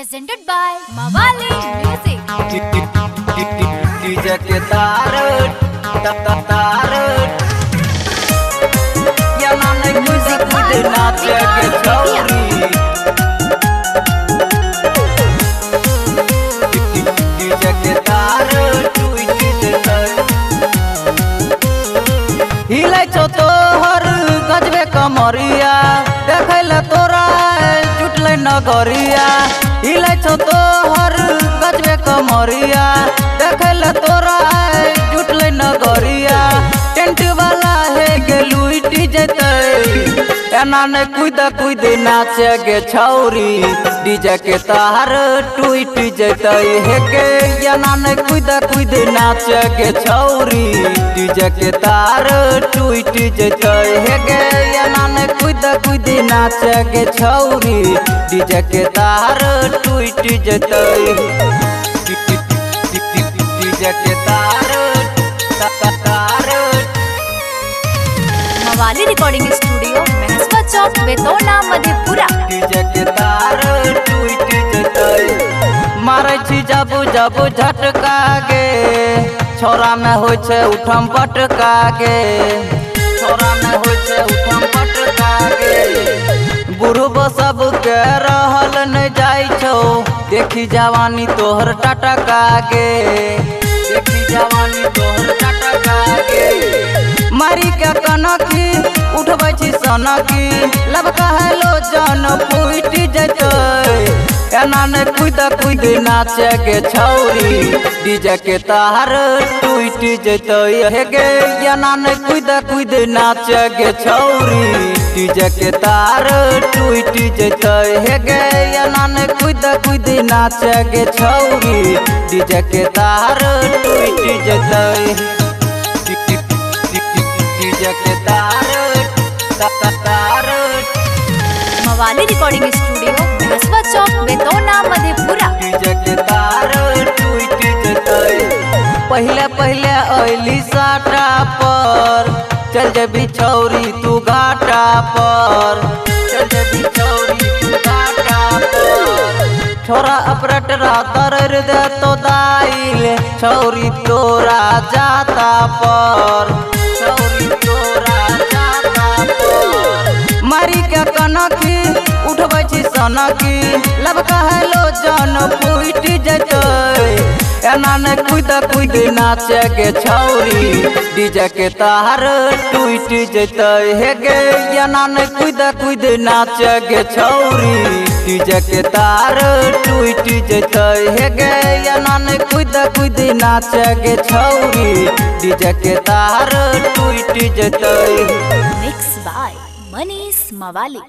presented by Mawali Music. DJ के तारट तारट या नाने म्यूजिक में नाचे के छौरी DJ के तारट टूट दे हिलै छौ तोहर गजबे कमरिया देखैला तोरा जुटलै नगरिया हिलै छौ तोहर गजबे कमरिया देखैला तोरा जुटलै नगरिया टेंट वाला है गे लुइटी जैतै एना ने कूद नाचे गे छौरी डीजे के तार टूट जैतै हे गे एना ने कूद नाचे गे छौरी डीजे के तार टूट जैतै हे गे एना ने कूद नाचे गे छौरी डीजे के तार टूट जैतै डीजे के तार Mawali Recording Studio, Mahaswa Chowk, Betona, Madhepura. DJ के तार टूट जैतै मारै छी जाबू झटका गे छोरा में होइ छै उठम पटका गे छोरा में होइ छै उठम पटका गे बुढ़बो सब के रहल न जाइ छौ देखी जवानी तोहर टटका गे देखी जवानी तोहर टटका गे मारी के कनकी उठबै छी सनकी लबका हेलो जान फूट जैतै एना ने कूद नाचे गे छौरी डीजे के तार टूट जैतै हे गे एना ने कूद नाचे गे छौरी डीजे के तार टूट जैतै हे गे एना ने कूद नाचे गे छौरी डीजे के तार टूट जैतै डीजे के तार Mawali Recording Studio, Mahaswa Chowk, Betona, Madhepura. DJ के तार टूट जैतै पहले अइली साटा पर चल जेबी छौरी तू घाटा पर चल जेबी छौरी तू घाटा पर छोरा अपरटरा दर्द दे तो दाइल छौरी तोरा जाता पर छौरी तोरा जाता पर मारी के कनकी उठबै छी सनकी लबका हेलो जान फूट जैतै एना ने कूद नाचे गे छौरी डीजे के तार टूट जैतै हे गे एना ने कूद नाचे गे छौरी डीजे के तार टूट जैतै हे गे एना ने कूद नाचे गे छौरी डीजे के तार टूट जैतै Mixed by Manish Mawali.